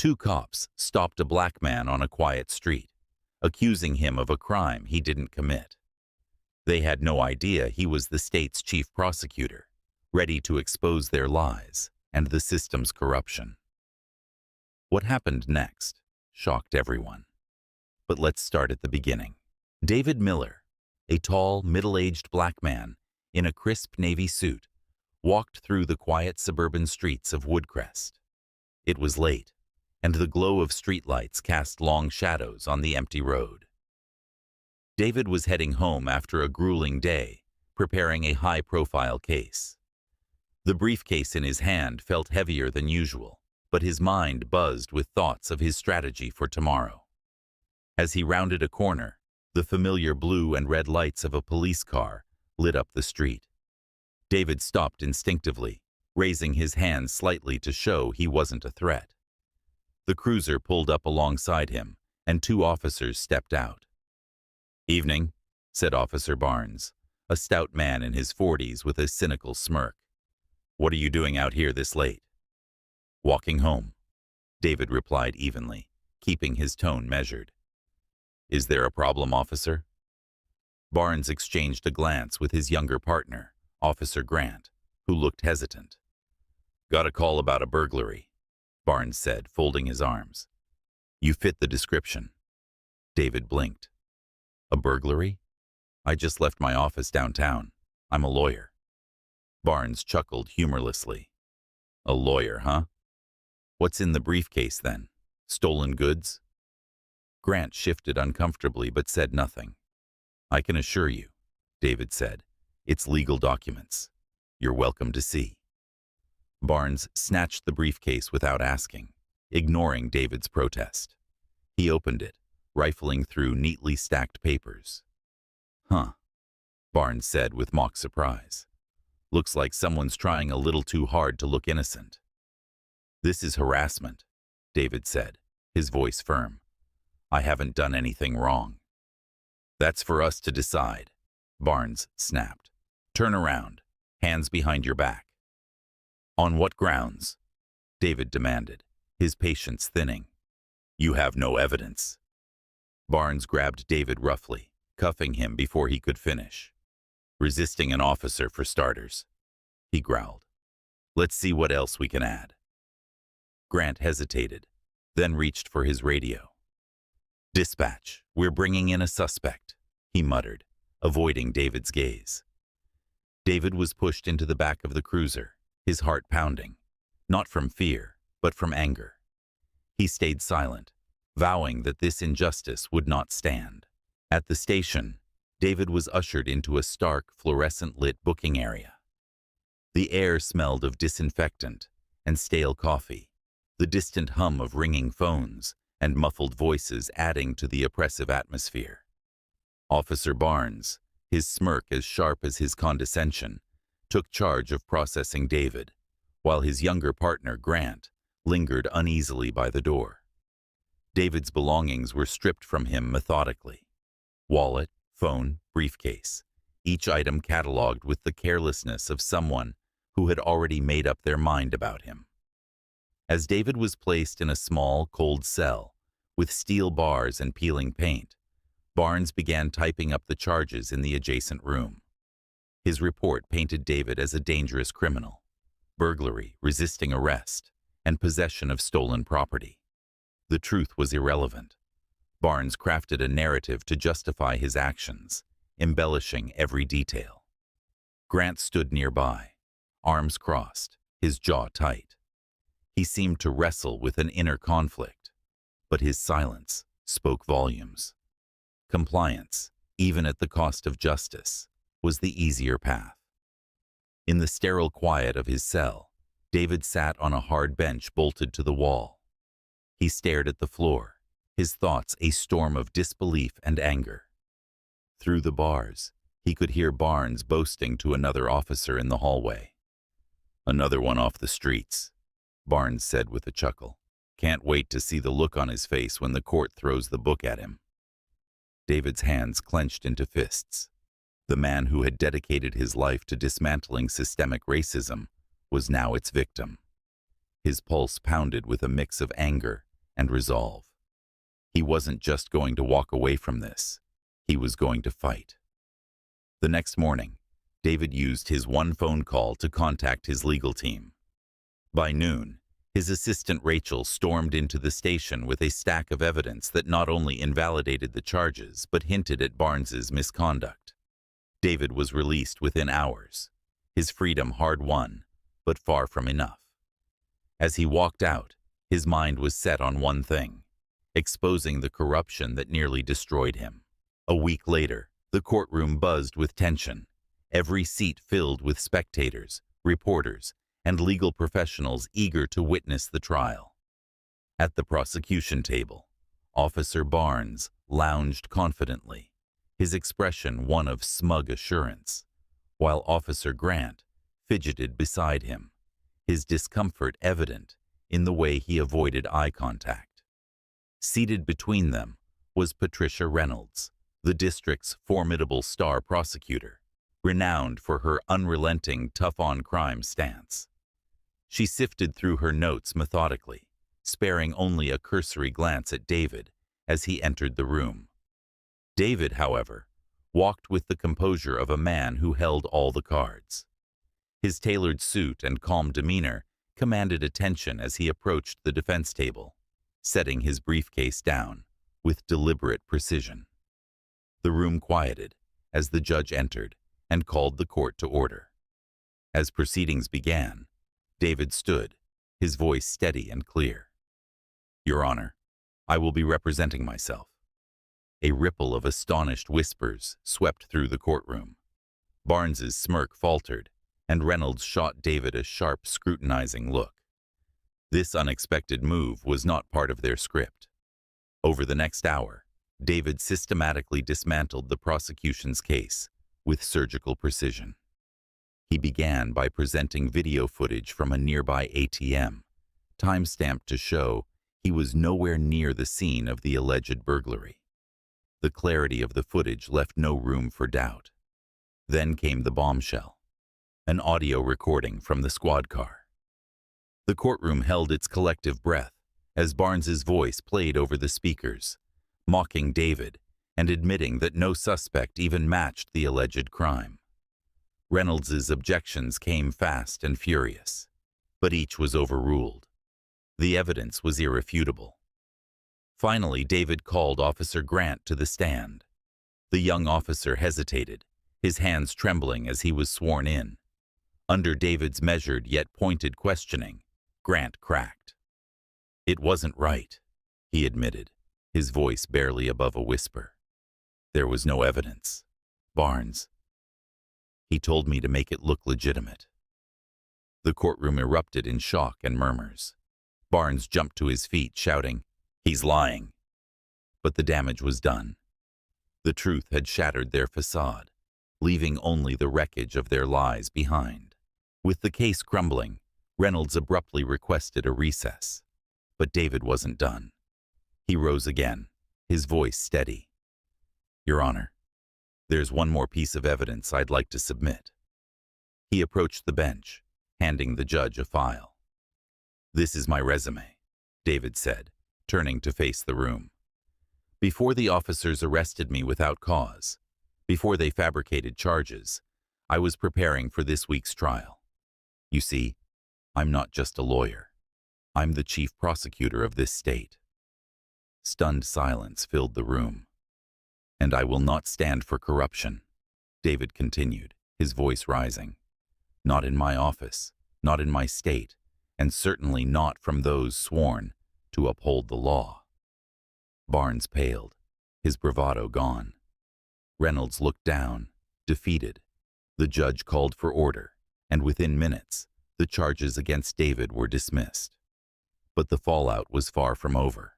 Two cops stopped a black man on a quiet street, accusing him of a crime he didn't commit. They had no idea he was the state's chief prosecutor, ready to expose their lies and the system's corruption. What happened next shocked everyone. But let's start at the beginning. David Miller, a tall, middle-aged black man in a crisp navy suit, walked through the quiet suburban streets of Woodcrest. It was late, and the glow of streetlights cast long shadows on the empty road. David was heading home after a grueling day, preparing a high-profile case. The briefcase in his hand felt heavier than usual, but his mind buzzed with thoughts of his strategy for tomorrow. As he rounded a corner, the familiar blue and red lights of a police car lit up the street. David stopped instinctively, raising his hand slightly to show he wasn't a threat. The cruiser pulled up alongside him, and two officers stepped out. "Evening," said Officer Barnes, a stout man in his 40s with a cynical smirk. "What are you doing out here this late?" "Walking home," David replied evenly, keeping his tone measured. "Is there a problem, officer?" Barnes exchanged a glance with his younger partner, Officer Grant, who looked hesitant. "Got a call about a burglary," Barnes said, folding his arms. "You fit the description." David blinked. "A burglary? I just left my office downtown. I'm a lawyer." Barnes chuckled humorlessly. "A lawyer, huh? What's in the briefcase then? Stolen goods?" Grant shifted uncomfortably but said nothing. "I can assure you," David said, "it's legal documents. You're welcome to see." Barnes snatched the briefcase without asking, ignoring David's protest. He opened it, rifling through neatly stacked papers. "Huh," Barnes said with mock surprise. "Looks like someone's trying a little too hard to look innocent." "This is harassment," David said, his voice firm. "I haven't done anything wrong." "That's for us to decide," Barnes snapped. "Turn around, hands behind your back." "On what grounds?" David demanded, his patience thinning. "You have no evidence." Barnes grabbed David roughly, cuffing him before he could finish. "Resisting an officer, for starters," he growled. "Let's see what else we can add." Grant hesitated, then reached for his radio. "Dispatch, we're bringing in a suspect," he muttered, avoiding David's gaze. David was pushed into the back of the cruiser, his heart pounding, not from fear, but from anger. He stayed silent, vowing that this injustice would not stand. At the station, David was ushered into a stark, fluorescent-lit booking area. The air smelled of disinfectant and stale coffee, the distant hum of ringing phones and muffled voices adding to the oppressive atmosphere. Officer Barnes, his smirk as sharp as his condescension, took charge of processing David, while his younger partner, Grant, lingered uneasily by the door. David's belongings were stripped from him methodically. Wallet, phone, briefcase, each item catalogued with the carelessness of someone who had already made up their mind about him. As David was placed in a small, cold cell, with steel bars and peeling paint, Barnes began typing up the charges in the adjacent room. His report painted David as a dangerous criminal: burglary, resisting arrest, and possession of stolen property. The truth was irrelevant. Barnes crafted a narrative to justify his actions, embellishing every detail. Grant stood nearby, arms crossed, his jaw tight. He seemed to wrestle with an inner conflict, but his silence spoke volumes. Compliance, even at the cost of justice, was the easier path. In the sterile quiet of his cell, David sat on a hard bench bolted to the wall. He stared at the floor, his thoughts a storm of disbelief and anger. Through the bars, he could hear Barnes boasting to another officer in the hallway. "Another one off the streets," Barnes said with a chuckle. "Can't wait to see the look on his face when the court throws the book at him." David's hands clenched into fists. The man who had dedicated his life to dismantling systemic racism was now its victim. His pulse pounded with a mix of anger and resolve. He wasn't just going to walk away from this. He was going to fight. The next morning, David used his one phone call to contact his legal team. By noon, his assistant Rachel stormed into the station with a stack of evidence that not only invalidated the charges but hinted at Barnes's misconduct. David was released within hours, his freedom hard-won, but far from enough. As he walked out, his mind was set on one thing: exposing the corruption that nearly destroyed him. A week later, the courtroom buzzed with tension, every seat filled with spectators, reporters, and legal professionals eager to witness the trial. At the prosecution table, Officer Barnes lounged confidently, his expression one of smug assurance, while Officer Grant fidgeted beside him, his discomfort evident in the way he avoided eye contact. Seated between them was Patricia Reynolds, the district's formidable star prosecutor, renowned for her unrelenting tough-on-crime stance. She sifted through her notes methodically, sparing only a cursory glance at David as he entered the room. David, however, walked with the composure of a man who held all the cards. His tailored suit and calm demeanor commanded attention as he approached the defense table, setting his briefcase down with deliberate precision. The room quieted as the judge entered and called the court to order. As proceedings began, David stood, his voice steady and clear. "Your Honor, I will be representing myself." A ripple of astonished whispers swept through the courtroom. Barnes's smirk faltered, and Reynolds shot David a sharp, scrutinizing look. This unexpected move was not part of their script. Over the next hour, David systematically dismantled the prosecution's case with surgical precision. He began by presenting video footage from a nearby ATM, time-stamped to show he was nowhere near the scene of the alleged burglary. The clarity of the footage left no room for doubt. Then came the bombshell, an audio recording from the squad car. The courtroom held its collective breath as Barnes's voice played over the speakers, mocking David and admitting that no suspect even matched the alleged crime. Reynolds's objections came fast and furious, but each was overruled. The evidence was irrefutable. Finally, David called Officer Grant to the stand. The young officer hesitated, his hands trembling as he was sworn in. Under David's measured yet pointed questioning, Grant cracked. "It wasn't right," he admitted, his voice barely above a whisper. "There was no evidence. Barnes. He told me to make it look legitimate." The courtroom erupted in shock and murmurs. Barnes jumped to his feet, shouting, "He's lying." But the damage was done. The truth had shattered their facade, leaving only the wreckage of their lies behind. With the case crumbling, Reynolds abruptly requested a recess. But David wasn't done. He rose again, his voice steady. "Your Honor, there's one more piece of evidence I'd like to submit." He approached the bench, handing the judge a file. "This is my resume," David said, turning to face the room. "Before the officers arrested me without cause, before they fabricated charges, I was preparing for this week's trial. You see, I'm not just a lawyer. I'm the chief prosecutor of this state." Stunned silence filled the room. "And I will not stand for corruption," David continued, his voice rising. "Not in my office, not in my state, and certainly not from those sworn to uphold the law." Barnes paled, his bravado gone. Reynolds looked down, defeated. The judge called for order, and within minutes, the charges against David were dismissed. But the fallout was far from over.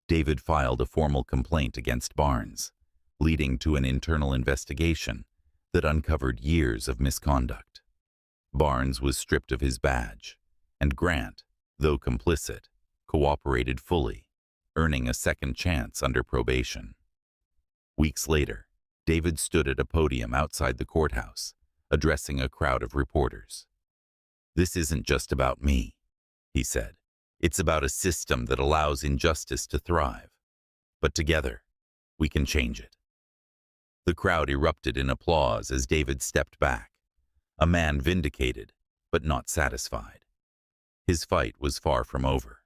David filed a formal complaint against Barnes, leading to an internal investigation that uncovered years of misconduct. Barnes was stripped of his badge, and Grant, though complicit, cooperated fully, earning a second chance under probation. Weeks later, David stood at a podium outside the courthouse, addressing a crowd of reporters. "This isn't just about me," he said. It's about a system that allows injustice to thrive. But together, we can change it. The crowd erupted in applause as David stepped back, a man vindicated, but not satisfied. His fight was far from over.